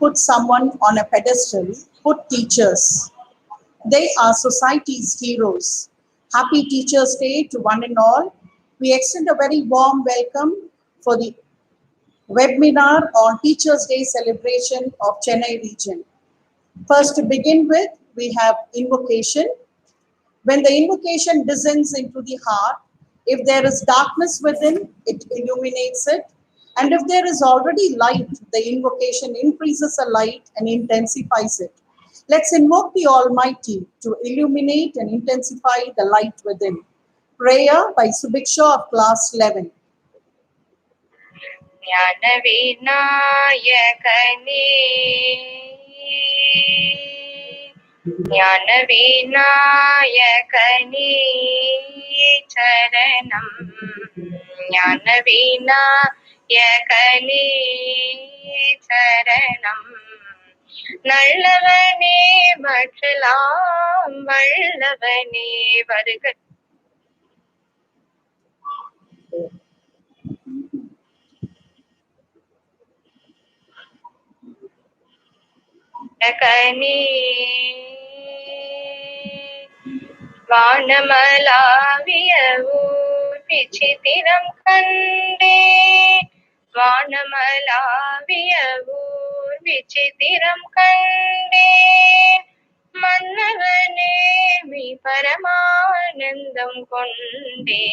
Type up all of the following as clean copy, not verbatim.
put someone on a pedestal, put teachers. They are society's heroes. Happy Teachers' Day to one and all. We extend a very warm welcome for the webinar on Teachers' Day celebration of Chennai region. First, to begin with, we have invocation. When the invocation descends into the heart, if there is darkness within, it illuminates it. And if there is already light, the invocation increases the light and intensifies it. Let's invoke the Almighty to illuminate and intensify the light within. Prayer by Subiksha of class 11. ज्ञानविनायकनी चरणं ज्ञानविनायकनी चरणं நல்லவனே மற்றலாம் வல்லவனே வருக கனி வானமலாவிய ஊர் விசித்திரம் கண்டே வானமலாவிய ஊர் விசித்திரம் கண்டே மன்னவனே மீ பரமானந்தம் கொண்டே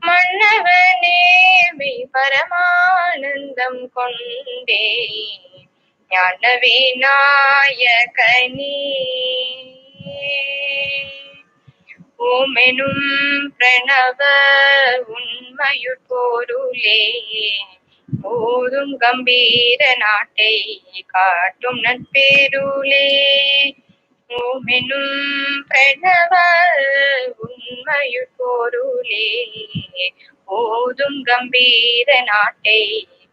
மன்னவனே மீ பரமானந்தம் கொண்டே ஞானவிநாயகனே ஓமெனும் பிரணவ உண்மையுட்பொருளே ஓதும் கம்பீர நாட்டை காட்டும் நட்பேருளே ஓமெனும் பிரணவ உண்மையுட்பொருளே ஓதும் கம்பீர நாட்டை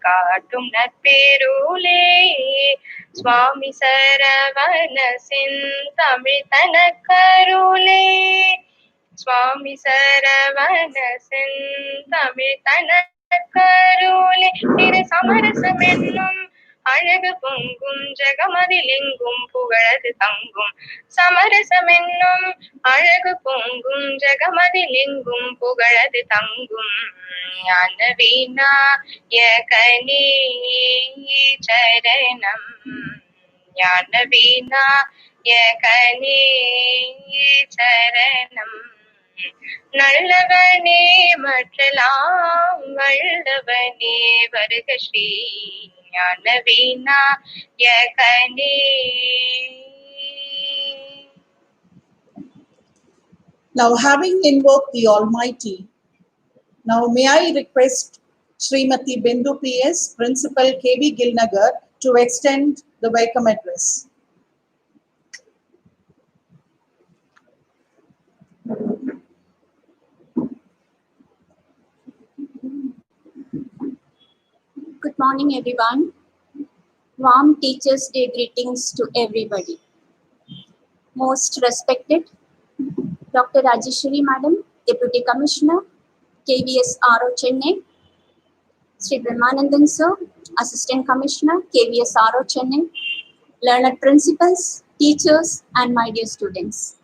காட்டும் நட்பேருளே சுவாமி சரவண செந்தமிழ் தனக்கருளே சுவாமி சரவண செந்தமிழ் தனக்கருளே திரு சமரசம் என்னும் அழகு பொங்கும் ஜெகமதில் எங்கும் புகழது தங்கும் சமரசம் என்னும் அழகு பொங்கும் ஜெகமதில் எங்கும் புகழது தங்கும் ஞானவிநாயகனே சரணம் ஞானவிநாயகனே சரணம் நல்லவனே மற்றலாம் வல்லவனே வருக Sri ஞானவிநாயகனே. Now, having invoked the Almighty, now may I request Srimati Bindu PS, Principal KB Gilnagar, to extend the welcome address. Good morning, everyone. Warm Teachers' Day greetings to everybody. Most respected Dr. Rajeshwari Madam, Deputy Commissioner, KVS RO Chennai, Sri Brahmanandan Sir, Assistant Commissioner, KVS RO Chennai, learned principals, teachers, and my dear students.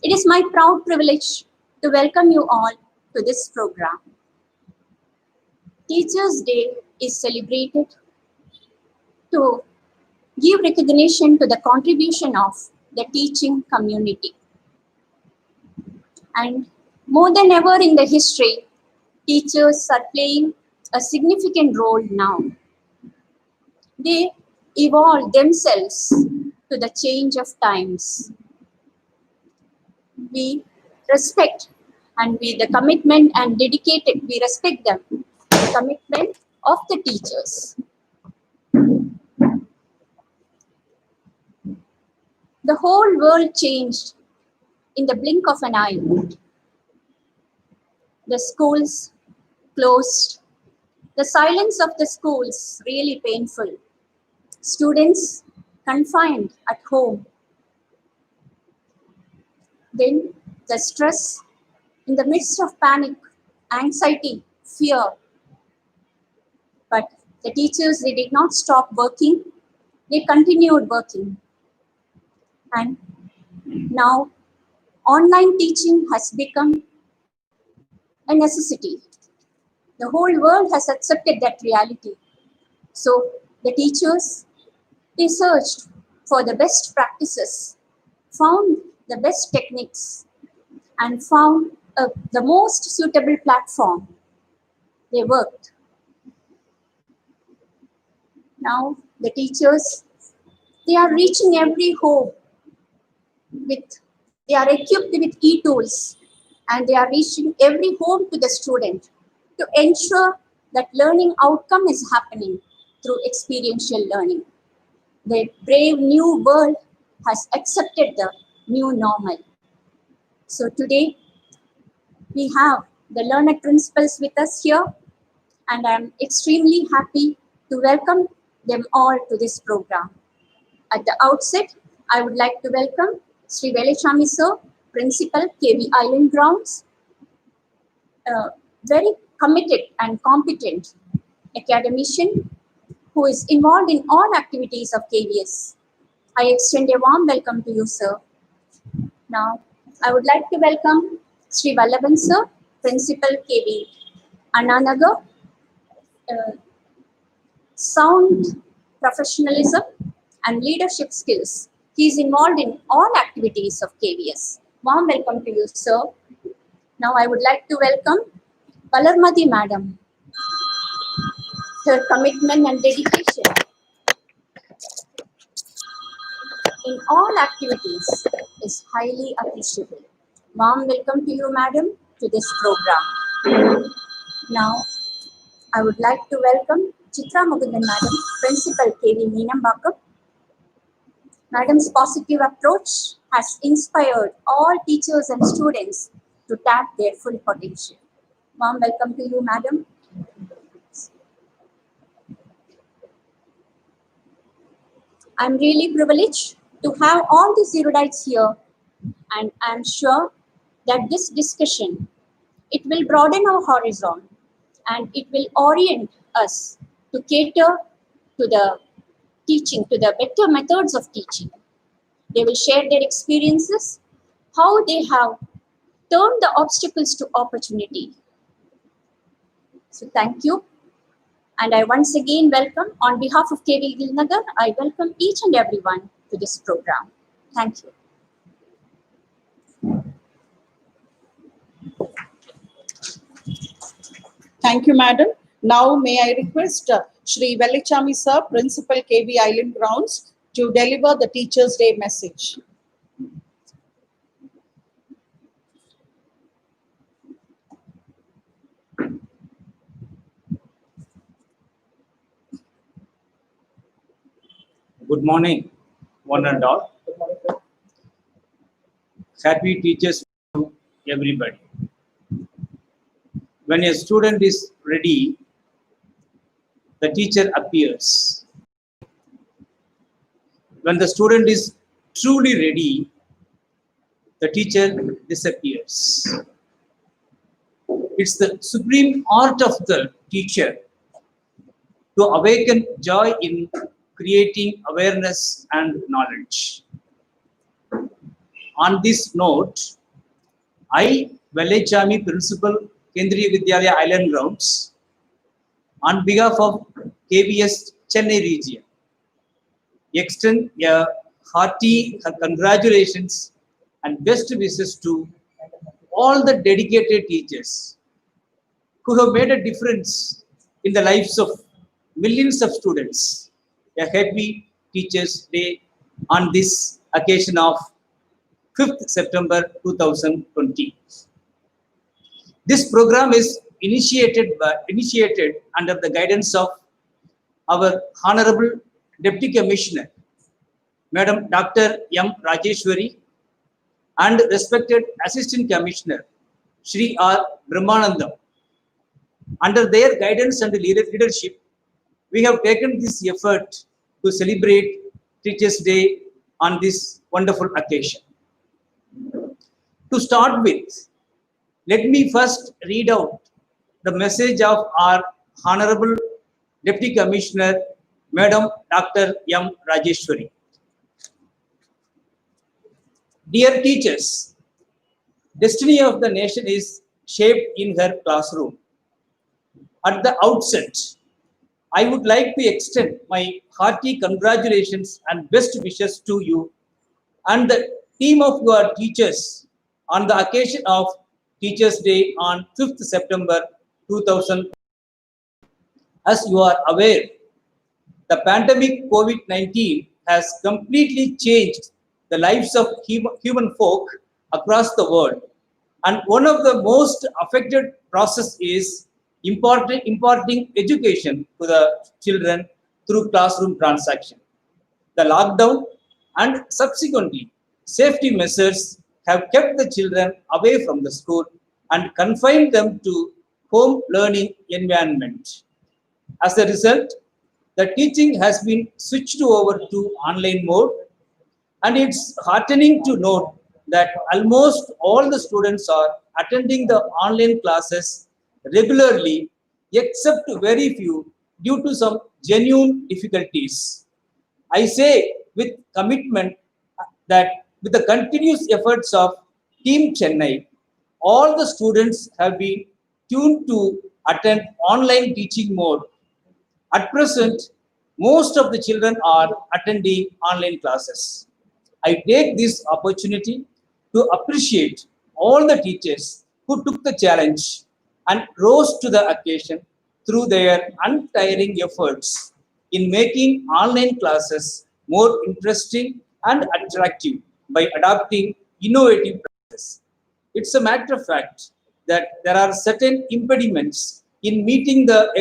It is my proud privilege to welcome you all to this program. Teachers' Day is celebrated to give recognition to the contribution of the teaching community. And more than ever in the history, teachers are playing a significant role now. They evolve themselves to the change of times. We respect and with the commitment and dedicated, we respect them, the commitment of the teachers. The whole world changed in the blink of an eye. The schools closed. The silence of the schools really painful. Students confined at home. Then the stress in the midst of panic, anxiety, fear. But the teachers, they did not stop working they continued working. And now online teaching has become a necessity. The whole world has accepted that reality. So the teachers, they searched for the best practices, found the best techniques, and found the most suitable platform. They worked. Now the teachers, they are reaching every home they are equipped with e-tools, and they are reaching every home to the student to ensure that learning outcome is happening through experiential learning. The brave new world has accepted the new normal. So today we have the learner principals with us here, and I am extremely happy to welcome them all to this program. At the outset, I would like to welcome Sri Velachami Sir, Principal, KV Island Grounds, very committed and competent academician who is involved in all activities of KVS. I extend a warm welcome to you, sir. Now, I would like to welcome Sri Vallabhan Sir, Principal, KV Annanagar. Sound professionalism and leadership skills. He is involved in all activities of KVS. Warm welcome to you, sir. Now I would like to welcome Valarmati Madam. Her commitment and dedication in all activities is highly appreciable. Warm welcome to you, Madam, to this program. Now I would like to welcome Chitra Mugundan Madam, Principal, KV Meenambakam. Madam's positive approach has inspired all teachers and students to tap their full potential. Warm welcome to you, Madam. I'm really privileged to have all these erudites here, and I'm sure that this discussion, it will broaden our horizon and it will orient us to cater to the teaching, to the better methods of teaching. They will share their experiences, how they have turned the obstacles to opportunity. So thank you. And I once again welcome, on behalf of KV Gilnagar, I welcome each and everyone to this program. Thank you. Thank you, Madam. Now, may I request Shri Velachami Sir, Principal, KV Island Grounds, to deliver the Teachers' Day message. Good morning, one and all. Happy Teachers to everybody. When a student is ready, the teacher appears. When the student is truly ready, the teacher disappears. It's the supreme art of the teacher to awaken joy in creating awareness and knowledge. On this note, I, Velachami, Principal, Kendriya Vidyalaya Island Grounds, on behalf of KVS Chennai region, extend a hearty congratulations and best wishes to all the dedicated teachers who have made a difference in the lives of millions of students. A happy Teachers' Day on this occasion of 5th September 2020. This program is initiated under the guidance of our Honorable Deputy Commissioner, Madam Dr. M. Rajeshwari, and respected Assistant Commissioner, Shri R. Brahmanandam. Under their guidance and leadership, we have taken this effort to celebrate Teachers' Day on this wonderful occasion. To start with, let me first read out the message of our Honorable Deputy Commissioner, Madam Dr. M. Rajeshwari. Dear teachers, destiny of the nation is shaped in her classroom. At the outset, I would like to extend my hearty congratulations and best wishes to you and the team of your teachers on the occasion of Teachers' Day on 5th September 2000. As you are aware, the pandemic COVID-19 has completely changed the lives of human folk across the world. And one of the most affected process is imparting education to the children through classroom transaction. The lockdown and subsequently safety measures have kept the children away from the school and confined them to home learning environment. As a result, the teaching has been switched over to online mode, and it's heartening to note that almost all the students are attending the online classes regularly, except very few due to some genuine difficulties. I say with commitment that with the continuous efforts of Team Chennai, all the students have been tuned to attend online teaching mode. At present, most of the children are attending online classes. I take this opportunity to appreciate all the teachers who took the challenge and rose to the occasion through their untiring efforts in making online classes more interesting and attractive by adopting innovative practices. It's a matter of fact that there are certain impediments in meeting the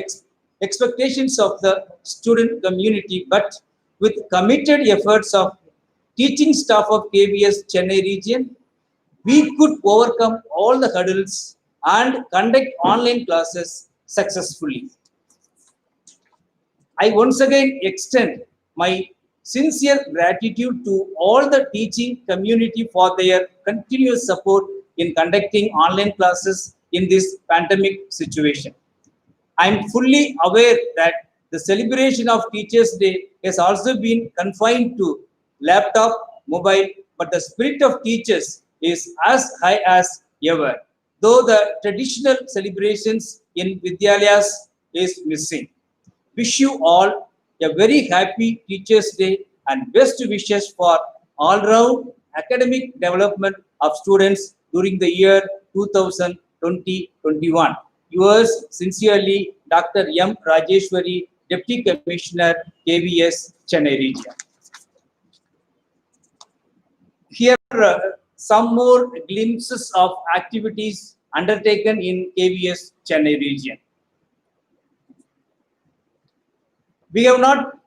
expectations of the student community, but with committed efforts of teaching staff of KBS Chennai region, we could overcome all the hurdles and conduct online classes successfully. I once again extend my sincere gratitude to all the teaching community for their continuous support in conducting online classes in this pandemic situation. I am fully aware that the celebration of Teachers' Day has also been confined to laptop, mobile, but the spirit of teachers is as high as ever, though the traditional celebrations in Vidyalayas is missing. Wish you all a very happy Teachers' Day and best wishes for all-round academic development of students during the year 2020-21. Yours sincerely, Dr. M. Rajeshwari, Deputy Commissioner, KVS, Chennai region. Here are some more glimpses of activities undertaken in KVS, Chennai region. We have not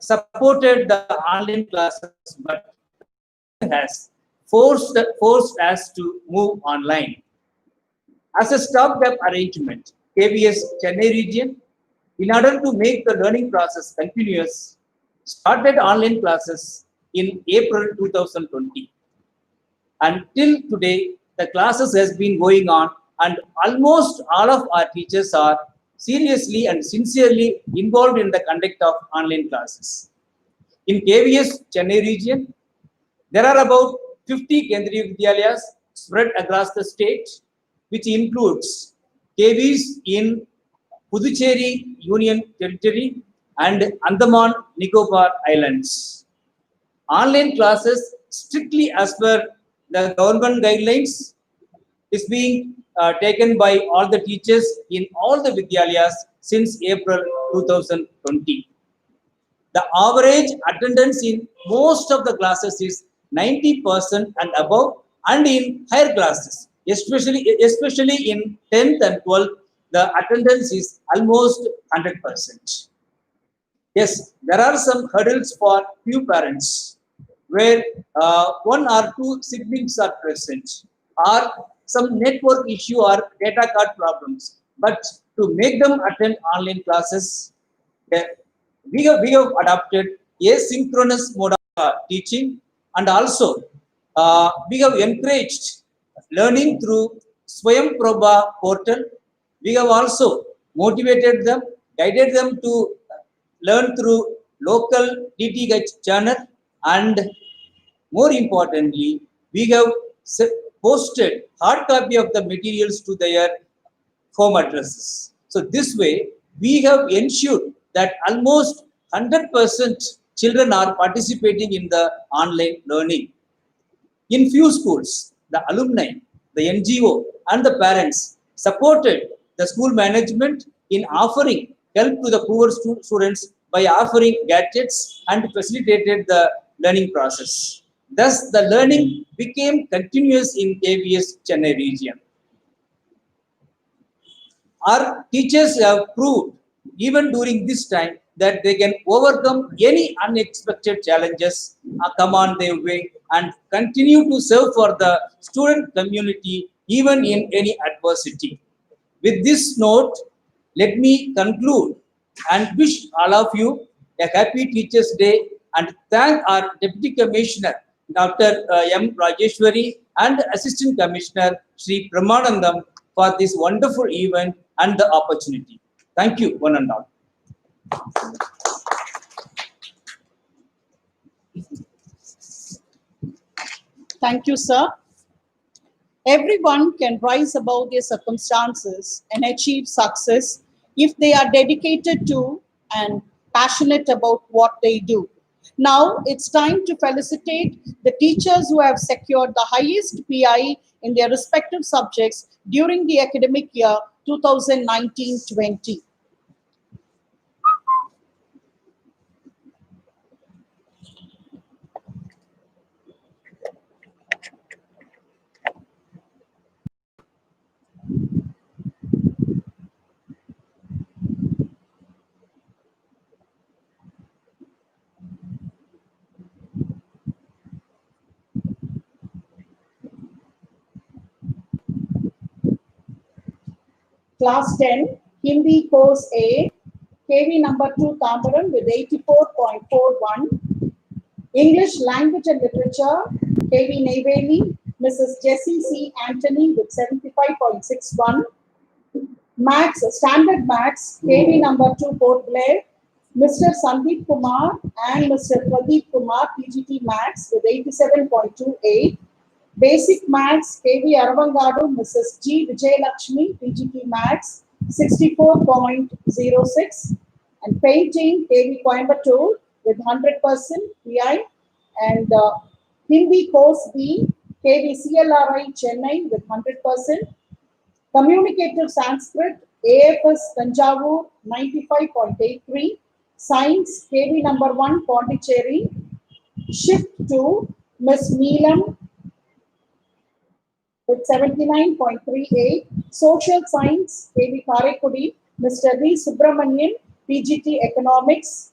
supported the online classes, but has forced us to move online. As a stopgap arrangement, KVS Chennai region, in order to make the learning process continuous, started online classes in April 2020. Until today, the classes has been going on and almost all of our teachers are seriously and sincerely involved in the conduct of online classes. In KVS Chennai region, there are about 50 Kendriya Vidyalayas spread across the state, which includes KVs in Puducherry Union Territory and Andaman Nicobar Islands. Online classes strictly as per the government guidelines is being taken by all the teachers in all the Vidyalayas since April 2020. The average attendance in most of the classes is 90% and above, and in higher classes, especially in 10th and 12th, the attendance is almost 100%. Yes, there are some hurdles for few parents where one or two siblings are present, or some network issue or data card problems. But to make them attend online classes, we have adopted asynchronous mode of teaching, and also we have encouraged learning through Swayam Prabha portal. We have also motivated them, guided them to learn through local DTH channel, and more importantly, we have posted hard copy of the materials to their home addresses. So this way, we have ensured that almost 100% children are participating in the online learning. In few schools, the alumni, the NGO, and the parents supported the school management in offering help to the poor students by offering gadgets and facilitated the learning process. Thus, the learning became continuous in KVS Chennai region. Our teachers have proved, even during this time, that they can overcome any unexpected challenges come on their way and continue to serve for the student community even in any adversity. With this note, let me conclude and wish all of you a happy Teachers' Day and thank our Deputy Commissioner, Dr. M. Rajeshwari, and Assistant Commissioner, Sri Pramanandam, for this wonderful event and the opportunity. Thank you, one and all. Thank you, sir. Everyone can rise above their circumstances and achieve success if they are dedicated to and passionate about what they do. Now it's time to felicitate the teachers who have secured the highest PI in their respective subjects during the academic year 2019-20. Class 10, Hindi Course A, KV number 2 Tambaram with 84.41. English Language and Literature, KV Neyveli, Mrs. Jessie C. Anthony with 75.61. Maths, Standard Maths, KV number 2 Port Blair, Mr. Sandeep Kumar and Mr. Pradeep Kumar, PGT Maths with 87.28. Basic Maths, KV Aravangadu, Mrs. G. Vijayalakshmi, PGT Maths, 64.06. And Painting, KV Coimbatore with 100% PI. And Hindi Course B, KV CLRI Chennai with 100%. Communicative Sanskrit, AFS Tanjavur, 95.83. Science, KV number 1 Pondicherry. Shift 2, Ms. Neelam with 79.38. Social Science, KV Karekudi, Mr. V. Subramanian, PGT Economics,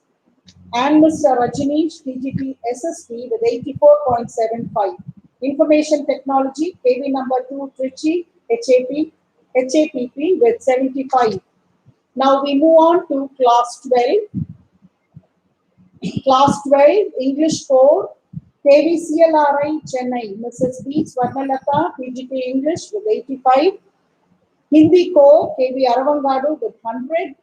and Mr. Rajneesh, PGT SST with 84.75. Information Technology, KV number 2 Trichy, HAPP with 75. Now we move on to Class 12. Class 12, English Core, KV CLRI Chennai, Mrs. B. Swarnalata, PGT English with 85. Hindi Core, KV Aravangadu with 100.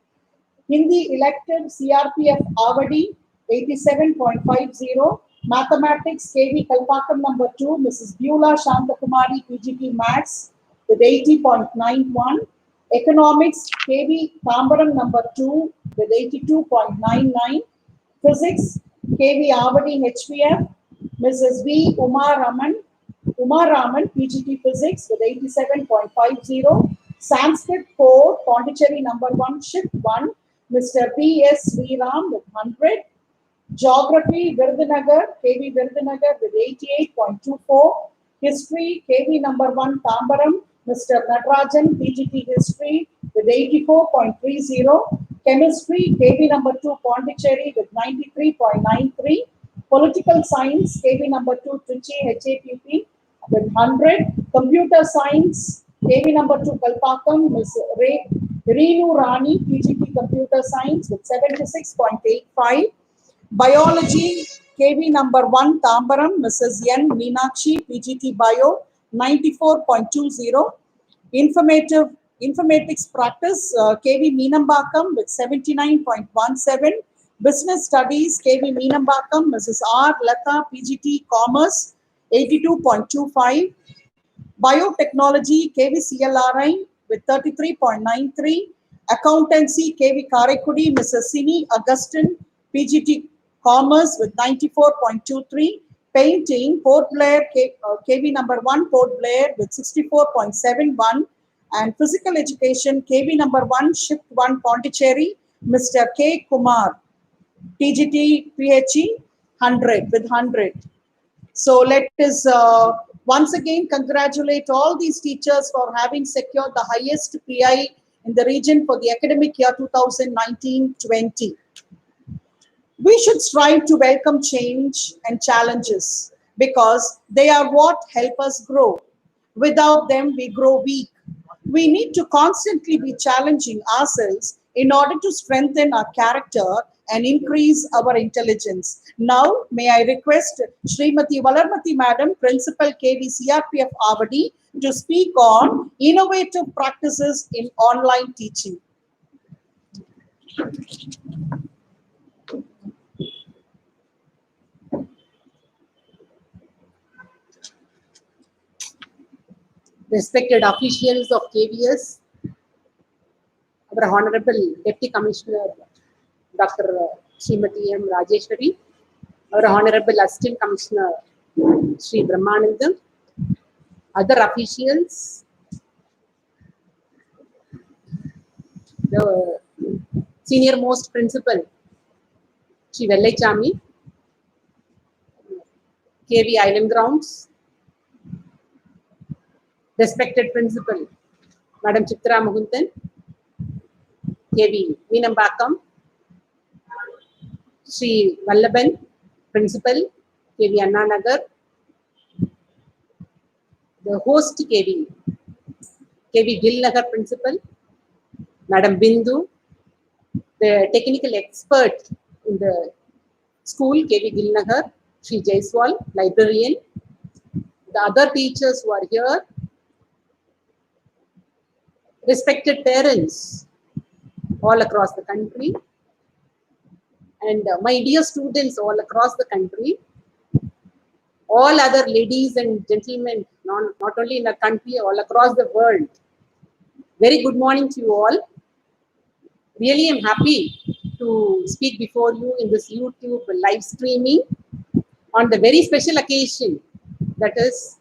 Hindi Elective CRPF Avadi, 87.50. Mathematics, KV Kalpakam number 2, Mrs. Beulah Shantakumari, PGT Maths with 80.91. Economics, KV Tambaram number 2 with 82.99. Physics, KV Avadi HPF, Mrs. V. Umar Raman, PGT Physics with 87.50. Sanskrit Core, Pondicherry number 1, Shift 1, Mr. B. S. Sriram with 100. Geography, Virudunagar, KV Virudunagar with 88.24. History, KV number 1, Tambaram, Mr. Natarajan, PGT History with 84.30. Chemistry, KV number 2, Pondicherry with 93.93. Political Science, KV number 2, Trichy, HAPP with 100. Computer Science, KV number 2, Kalpakam, Ms. Reenu Rani, PGT Computer Science with 76.85. Biology, KV number 1, Tambaram, Mrs. N. Meenakshi, PGT Bio, 94.20. Informatics Practice, KV Meenambakam with 79.17. Business Studies, KV Meenambakam, Mrs. R. Lata, PGT Commerce, 82.25. Biotechnology, KV CLRI with 33.93. Accountancy, KV Karaikudi, Mrs. Sini Augustine, PGT Commerce with 94.23. Painting, Port Blair, KV number 1, Port Blair with 64.71. And Physical Education, KV number 1, Shift 1, Pondicherry, Mr. K. Kumar, PGT PHE 100 with 100. So let us once again congratulate all these teachers for having secured the highest PI in the region for the academic year 2019-20. We should strive to welcome change and challenges because they are what help us grow. Without them, we grow weak. We need to constantly be challenging ourselves in order to strengthen our character and increase our intelligence. Now, may I request Srimati Valarmati Madam, Principal KV CRPF Avadi, to speak on innovative practices in online teaching. Respected officials of KVS, our Honorable Deputy Commissioner Dr. Srimati M. Rajeshwari, our Honorable Assistant Commissioner Sri Brahmanandam, other officials, the senior most principal Sri Vellaichami, KV Island Grounds, respected principal Madam Chitra Mugundan, KV Meenambakam, Sri Vallaban, principal KV Anna Nagar, the host KV Gil Nagar principal Madam Bindu, the technical expert in the school KV Gil Nagar, Sri Jaiswal, librarian, the other teachers who are here, respected parents all across the country, and my dear students all across the country, all other ladies and gentlemen, not only in the country, all across the world. Very good morning to you all. Really, I'm happy to speak before you in this YouTube live streaming on the very special occasion, that is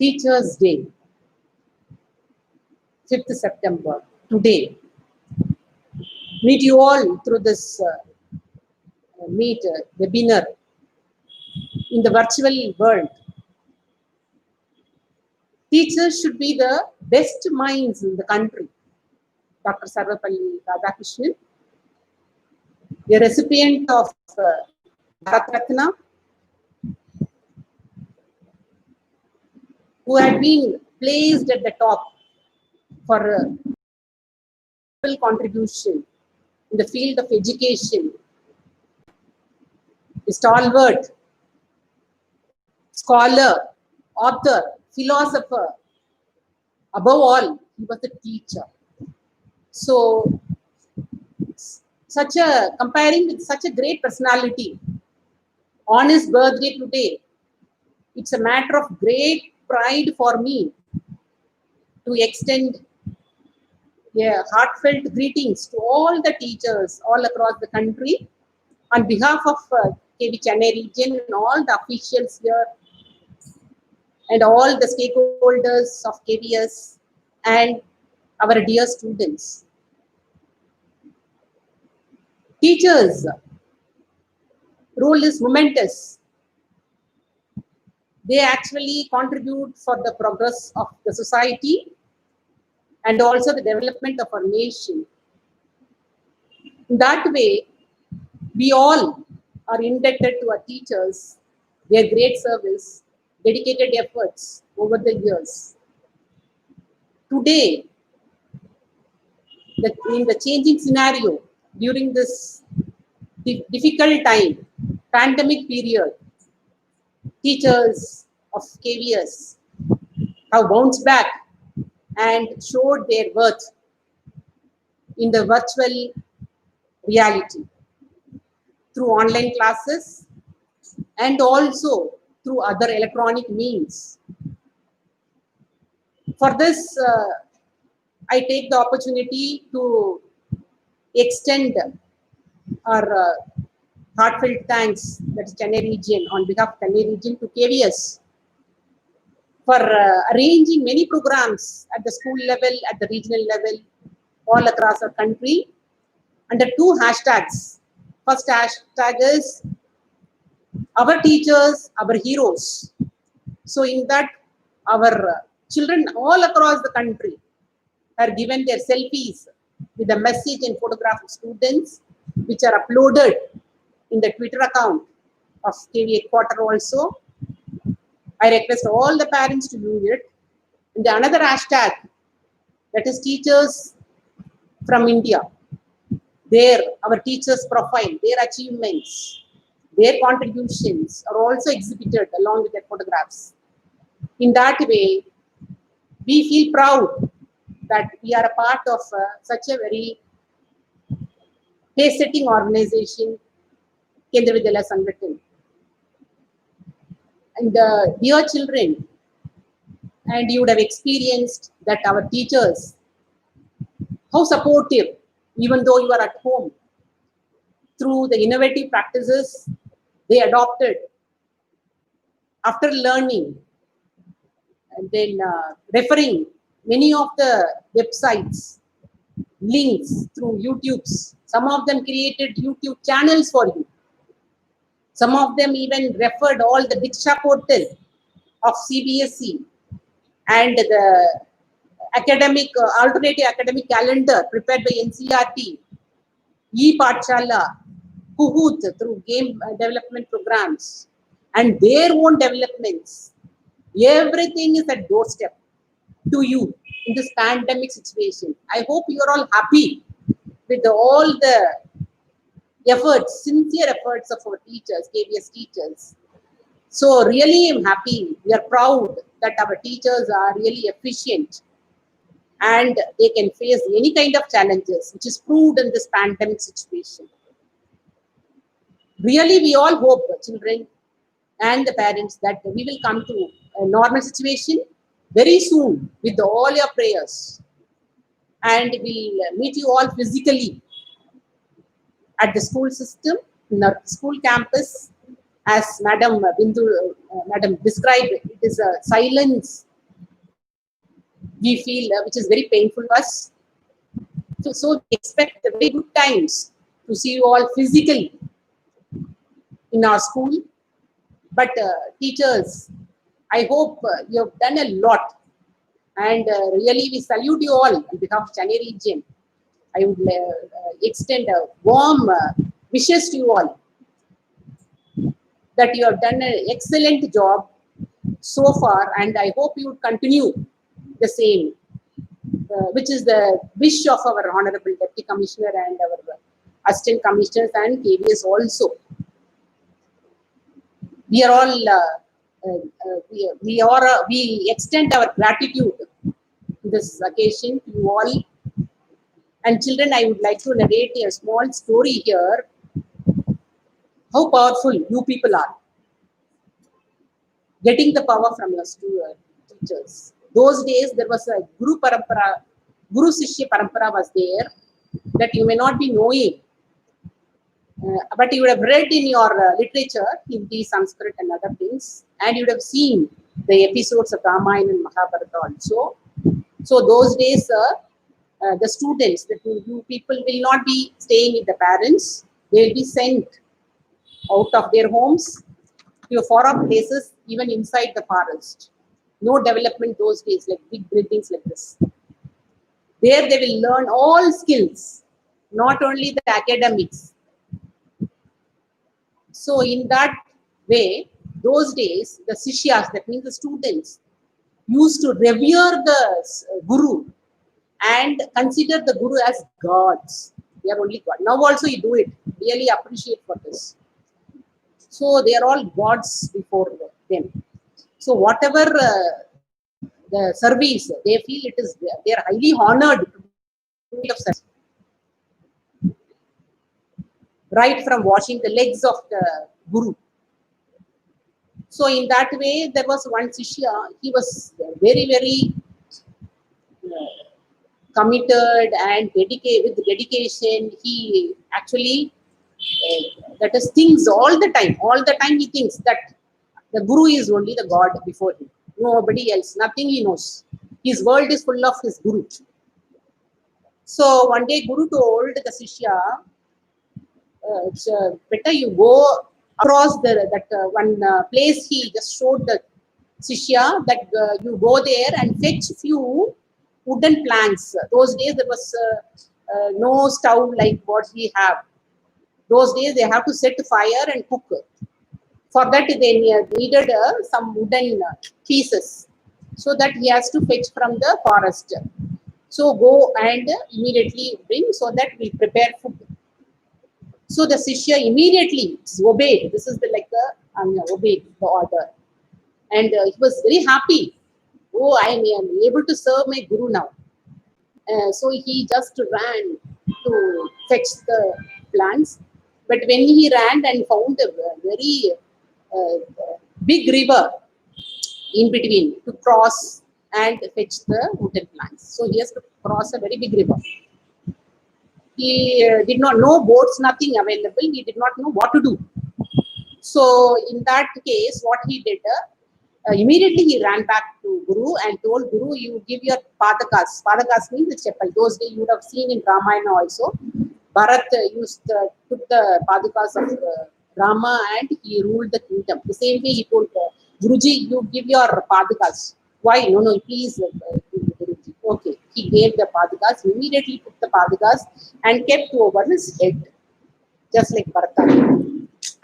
Teachers' Day, 5th September, today. Meet you all through this webinar in the virtual world. Teachers should be the best minds in the country. Dr. Sarvapalli Radhakrishnan, a recipient of Bharat Ratna, who had been placed at the top for contribution in the field of education, a stalwart, scholar, author, philosopher. Above all, he was a teacher. So, comparing with such a great personality on his birthday today, it's a matter of great pride for me to extend heartfelt greetings to all the teachers all across the country on behalf of KV Chennai region and all the officials here and all the stakeholders of KVS and our dear students. Teachers' role is momentous. They actually contribute for the progress of the society and also the development of our nation. In that way, we all are indebted to our teachers, their great service, dedicated efforts over the years. Today, in the changing scenario, during this difficult time, pandemic period, teachers of KVS have bounced back and showed their worth in the virtual reality. through online classes and also through other electronic means. For this, I take the opportunity to extend our heartfelt thanks, that's Chennai region, on behalf of Chennai region to KVS for arranging many programs at the school level, at the regional level, all across our country under two hashtags. First hashtag is our teachers, our heroes. So in that, our children all across the country are given their selfies with a message and photograph of students, which are uploaded in the Twitter account of KV Quarter also. I request all the parents to use it. And the another hashtag, that is teachers from India. There, our teachers' profile, their achievements, their contributions are also exhibited along with their photographs. In that way, we feel proud that we are a part of such a very pace-setting organization, Kendra Vidyalaya Sangathan. And dear children, and you would have experienced that our teachers, how supportive, even though you are at home, through the innovative practices they adopted after learning, and then referring many of the websites, links through YouTubes. Some of them created YouTube channels for you. Some of them even referred all the Diksha portal of CBSE and the academic, alternative academic calendar prepared by NCERT, e-Pathshala, Kuhut through game development programs, and their own developments. Everything is at doorstep to you in this pandemic situation. I hope you are all happy with all the efforts, sincere efforts of our teachers, KVS teachers. So really I'm happy. We are proud that our teachers are really efficient and they can face any kind of challenges, which is proved in this pandemic situation. Really, we all hope, children and the parents, that we will come to a normal situation very soon with all your prayers. And we'll meet you all physically at the school system, in our school campus. As Madam Bindu, Madam described, it is a silence we feel, which is very painful to us. So we expect the very good times to see you all physically in our school. But teachers, I hope you have done a lot. And really we salute you all on behalf of Chennai region. I would extend a warm wishes to you all that you have done an excellent job so far, and I hope you would continue the same, which is the wish of our Honorable Deputy Commissioner and our Assistant Commissioners and KVS also. We are all, we extend our gratitude to this occasion to you all. And children, I would like to narrate a small story here. How powerful you people are. Getting the power from your teachers. Those days, there was a Guru Parampara, Guru Sishya Parampara was there, that you may not be knowing. But you would have read in your literature, Hindi, Sanskrit and other things, and you would have seen the episodes of Ramayana and Mahabharata also. So those days, the students, you people will not be staying with the parents. They will be sent out of their homes to far off places, even inside the forest. No development those days, like big buildings like this. There they will learn all skills, not only the academics. So in that way, those days, the Sishyas, that means the students, used to revere the Guru and consider the Guru as gods. They are only God. Now also you do it. Really appreciate for this. So they are all gods before them. So whatever the service, they feel it is, they are highly honored to do it of service. right from washing the legs of the Guru. So in that way, there was one Shishya, he was very, very committed and with dedication. He actually, that is, thinks all the time he thinks that the Guru is only the God before him. Nobody else, nothing he knows. His world is full of his Guru. So one day Guru told the Shishya, it's better you go across that one place. He just showed the Shishya that you go there and fetch few wooden planks. Those days there was no stove like what we have. Those days they have to set fire and cook. For that they needed some wooden pieces. So that he has to fetch from the forest. So go and immediately bring so that we prepare food. So the Shishya immediately obeyed. This is obeyed the order. And he was very happy. Oh, I am able to serve my Guru now. So he just ran to fetch the plants. But when he ran and found a very big river in between to cross and fetch the wooden plants. So he has to cross a very big river. He did not know boats, nothing available. He did not know what to do. So in that case, what he did, immediately he ran back to Guru and told Guru, you give your padakas. Padakas means the chapel. Those days you would have seen in Ramayana also. Bharat took the padakas of Rama and he ruled the kingdom. The same way he told Guruji, you give your padakas. Why? No, please. Guruji. Okay. He gave the padakas, immediately took the padakas and kept over his head, just like Bharata.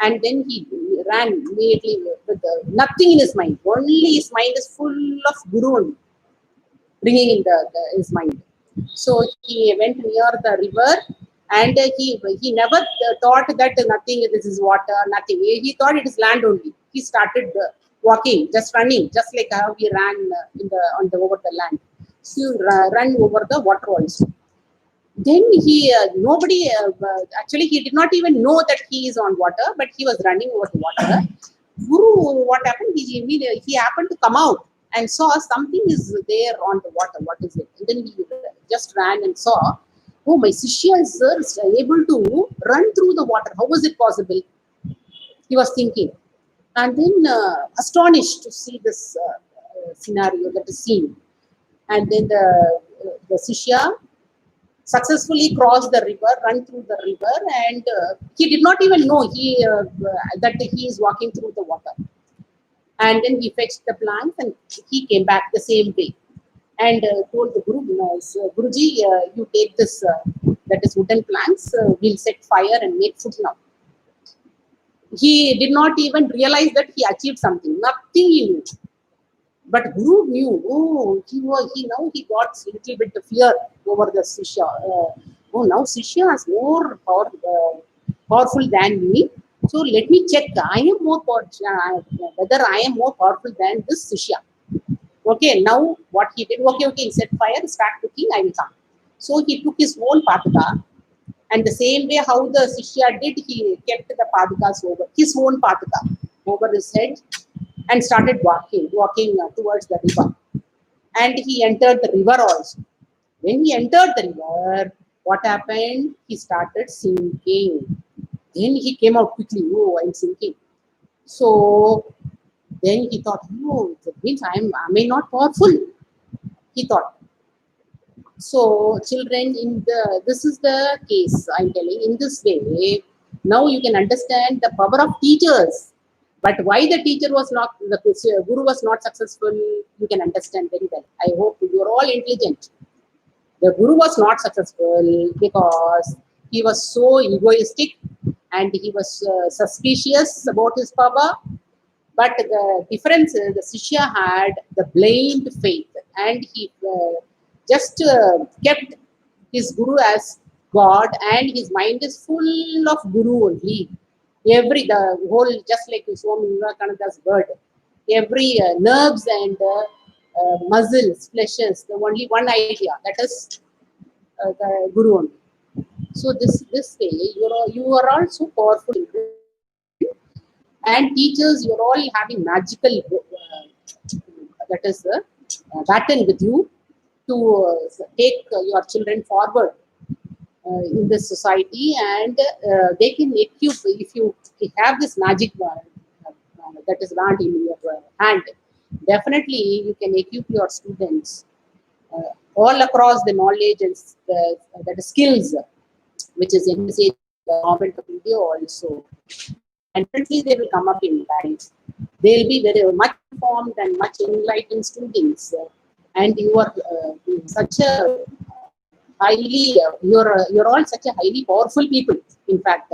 And then he ran immediately with nothing in his mind. Only his mind is full of Guru, bringing in his mind. So he went near the river and he never thought that nothing, this is water, nothing. He thought it is land only. He started walking, just running, just like how he ran over the land. So run over the water also. Then actually he did not even know that he is on water, but he was running over the water. Guru, what happened? He happened to come out and saw something is there on the water. What is it? And then he just ran and saw, oh, my Shishya is able to run through the water. How was it possible? He was thinking. And then astonished to see this scenario, that is seen. And then the Shishya successfully crossed the river, run through the river, and he did not even know that he is walking through the water. And then he fetched the plants and he came back the same way and told the Guru, Guruji, you take this, that is wooden planks, we'll set fire and make food now. He did not even realize that he achieved something, nothing he knew. But Guru knew, he got a little bit of fear over the Shishya. Now Shishya is more powerful than me. So let me check, whether I am more powerful than this Shishya. Okay, now what he did, he set fire, start cooking, I will come. So he took his own pataka, and the same way how the Shishya did, he kept the padakas over, his own pataka over his head, and started walking towards the river. And he entered the river also. When he entered the river, what happened? He started sinking. Then he came out quickly. Oh, I'm sinking. So then he thought, oh, that means I may not powerful. He thought. So children, this is the case I'm telling. In this way, now you can understand the power of teachers. But why the Guru was not successful, you can understand very well. I hope you are all intelligent. The Guru was not successful because he was so egoistic and he was suspicious about his power. But the difference is the Shishya had the blind faith and he just kept his Guru as God, and his mind is full of Guru only. The whole, just like Swami Vivekananda's word, every nerves and muscles, fleshes, the only one idea, that is the Guru only. So this way, you are all so powerful. And teachers, you're all having magical, that is the baton with you to take your children forward in this society, and they can equip, if you have this magic that is wand in your hand, definitely you can equip your students all across the knowledge and the skills which is in the government of India also. And definitely they will come up in life. They'll be very much informed and much enlightened students. And you are such a highly, you're all such a highly powerful people, in fact.